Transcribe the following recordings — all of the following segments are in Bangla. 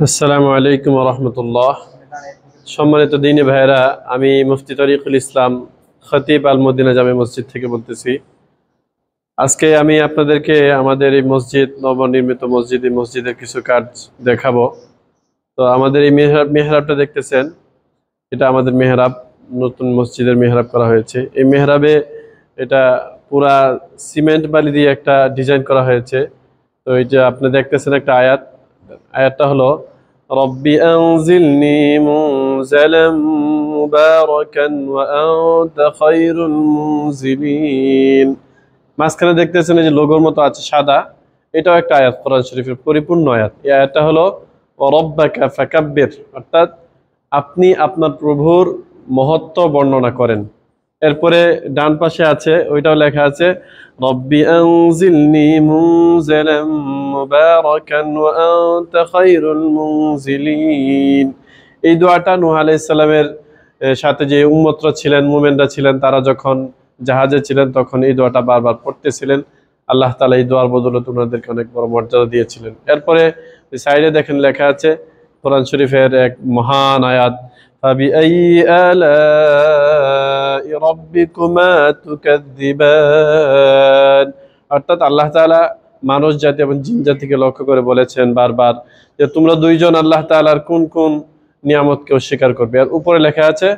আসসালামু আলাইকুম ওয়া রাহমাতুল্লাহ। সম্মানিত দ্বীনী ভাইয়েরা, আমি মুফতি তরিকুল ইসলাম খতিব আল মদিনা জামে মসজিদ থেকে বলতেছি। আজকে আমি আপনাদেরকে আমাদের এই মসজিদ, নবনির্মিত মসজিদ, এই মসজিদের কিছু কাজ দেখাবো। তো আমাদের এই মেহরাবটা দেখতেছেন, এটা আমাদের মেহরাব, নতুন মসজিদের মেহরাব করা হয়েছে। এই মেহরাবে এটা পুরা সিমেন্ট বালি দিয়ে একটা ডিজাইন করা হয়েছে। তো এই যে আপনি দেখতেছেন একটা আয়াতটা হলো রব্বি আনজিলনি মুনজালাম মুবারাকান ওয়া আনতা খায়রুল মুনজিলিন। মাঝখানে দেখতেছেন এই যে লোগোর মতো আছে সাদা, এটাও একটা আয়াত, কোরআন শরীফের পরিপূর্ণ আয়াত। এই আয়াতটা হলো রব্বাকা ফাকাব্বির, অর্থাৎ আপনি আপনার প্রভুর মহত্ব বর্ণনা করেন। এরপরে ডান পাশে আছে, ওইটাও লেখা আছে রব্বি আনজিলনি মুনজালাম মুবারাকান ওয়া আনতা খায়রুল মুনজিলিন। এই দোয়াটা নূহ আলাইহিস সালামের সাথে যে উম্মতরা ছিলেন, মুমিনরা ছিলেন, তারা যখন জাহাজে ছিলেন তখন এই দোয়াটা বারবার পড়তেছিলেন। আল্লাহ তাআলা এই দোয়ার বদৌলতে ওনাদেরকে অনেক বড় মর্যাদা দিয়েছিলেন। এরপরে সাইডে দেখেন লেখা আছে কোরআন শরীফের এক মহান আয়াত, فبأي آلاء ربكما تكذبان। অর্থাৎ আল্লাহ তাআলা মানুষ জাতি এবং জিন জাতিকে লক্ষ্য করে বলেছেন বারবার যে তোমরা দুইজন আল্লাহ তাআলার কোন কোন নিয়ামতকে অস্বীকার করবে। আর উপরে লেখা আছে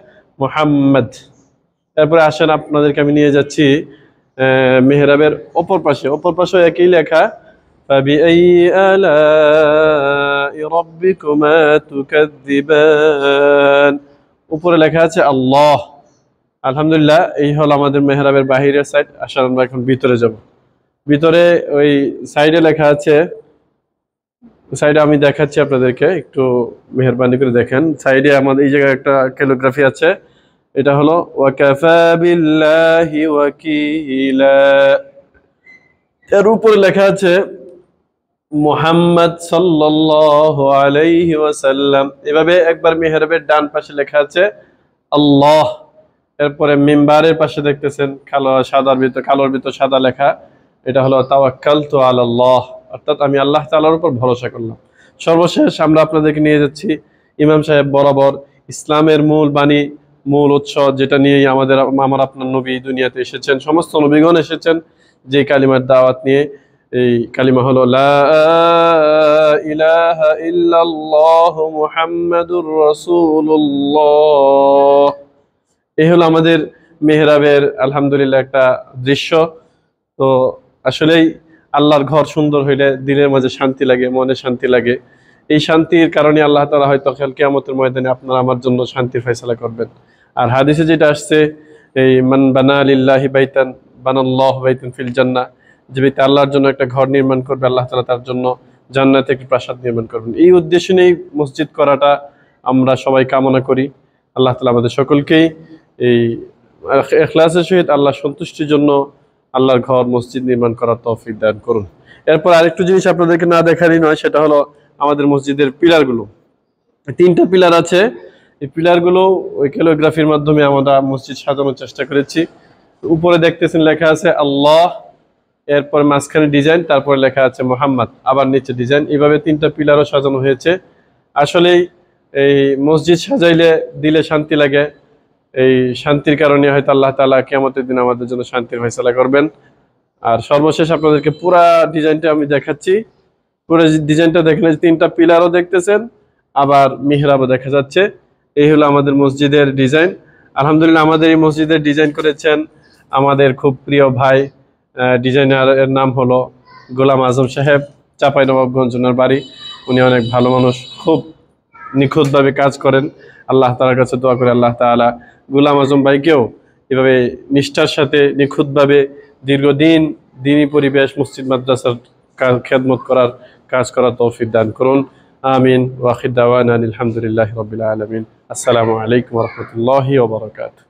মুহাম্মদ। এরপরে আসেন আপনাদেরকে আমি নিয়ে যাচ্ছি মেহরাবের অপর পাশে একই লেখা فبأي آلاء ربكما تكذبان। উপরে লেখা আছে আল্লাহ। আলহামদুলিল্লাহ, এই হলো আমাদের মেহরাবের বাহিরের সাইড। আসলে আমরা এখন ভিতরে যাব। ভিতরে ওই সাইডে লেখা আছে, সাইডে আমি দেখাচ্ছি আপনাদেরকে, একটু মেহেরবানি করে দেখেন। সাইডে আমাদের এই জায়গায় একটা ক্যালিগ্রাফি আছে, এটা হলো ওয়াকাফা বিল্লাহি ওয়াকিলা। এর উপরে লেখা আছে মুহাম্মদ সাল্লাল্লাহু আলাইহি ওয়াসাল্লাম। এভাবে একবার মেহরাবের ডান পাশে লেখা আছে আল্লাহ। এরপরে মিম্বারের পাশে দেখতেছেন কালোর ভিতর সাদা লেখা, এটা হলো তাওয়াক্কালতু আলাল্লাহ, অর্থাৎ আমি আল্লাহ তাআলার উপর ভরসা করলাম। সর্বশেষ আমরা আপনাদেরকে নিয়ে যাচ্ছি ইমাম সাহেব বরাবর ইসলামের মূল বাণী, মূল উৎস, যেটা নিয়ে আমার আপনার নবী দুনিয়াতে এসেছেন, সমস্ত নবীগণ এসেছেন যে কালিমার দাওয়াত নিয়ে। এই কালিমা হলো লা ইলাহা ইল্লাল্লাহু মুহাম্মাদুর রাসূলুল্লাহ। এই হলো আমাদের মেহরাবের আলহামদুলিল্লাহ একটা দৃশ্য। তো আসলেই আল্লাহর ঘর সুন্দর হইলে দিনের মাঝে শান্তি লাগে, মনে শান্তি লাগে। এই শান্তির কারণে আল্লাহ তাআলা হয়তো কাল কিয়ামতের ময়দানে আপনার আমার জন্য শান্তির ফয়সালা করবেন। আর হাদিসে যেটা আসছে, এই মান বানা লিল্লাহি বাইতান বানাল্লাহু বাইতান ফিল জান্নাহ, যে ব্যক্তি আল্লাহর জন্য একটা ঘর নির্মাণ করবে, আল্লাহ তাআলা তার জন্য জান্নাতে একটি প্রাসাদ নির্মাণ করবেন। এই উদ্দেশ্য নিয়ে মসজিদ করাটা আমরা সবাই কামনা করি। আল্লাহ তাআলা আমাদের সকলকেই এই ইখলাসের সহিত আল্লাহ সন্তুষ্টির জন্য আল্লাহর ঘর মসজিদ নির্মাণ করার তৌফিক দান করুন। এরপর আরেকটু জিনিস আপনাদেরকে না দেখারই নয়, সেটা হলো আমাদের মসজিদের পিলারগুলো। 3টা পিলার আছে। এই পিলারগুলো ওই ক্যালিগ্রাফির মাধ্যমে আমরা মসজিদ সাজানোর চেষ্টা করেছি। উপরে দেখতেছেন লেখা আছে আল্লাহ, এরপর মাঝখানে ডিজাইন, তারপরে লেখা আছে মোহাম্মদ, আবার নিচে ডিজাইন। এইভাবে 3টা পিলারও সাজানো হয়েছে। আসলেই এই মসজিদ সাজাইলে দিলে শান্তি লাগে। এই শান্তির কারণে হয়তো আল্লাহ তাআলা কিয়ামতের দিন আমাদের জন্য শান্তির ফয়সালা করবেন। আর সর্বশেষ আপনাদেরকে পুরা ডিজাইনটা আমি দেখাচ্ছি। পুরো ডিজাইনটা দেখেন, 3টা পিলারও দেখতেছেন, আবার মিহরাবও দেখা যাচ্ছে। এই হলো আমাদের মসজিদের ডিজাইন। আলহামদুলিল্লাহ, আমাদের এই মসজিদের ডিজাইন করেছেন আমাদের খুব প্রিয় ভাই, ডিজাইনারের নাম হলো গোলাম আজম সাহেব, চাঁপাইনবাবগঞ্জ ওনার বাড়ি। উনি অনেক ভালো মানুষ, খুব নিখুঁতভাবে কাজ করেন। আল্লাহ তাআলার কাছে দোয়া করে আল্লাহ তাআলা গোলাম আজম ভাইকেও এভাবে নিষ্ঠার সাথে নিখুঁতভাবে দীর্ঘদিন দিনী পরিবেশ, মসজিদ মাদ্রাসার খেদমত করার কাজ করার তৌফিক দান করুন। আমিন। ওয়া আখির দাওয়ানা আলহামদুলিল্লাহি রাব্বিল আলামিন। আসসালামু আলাইকুম ওয়া রাহমাতুল্লাহি ওয়া বারাকাতুহু।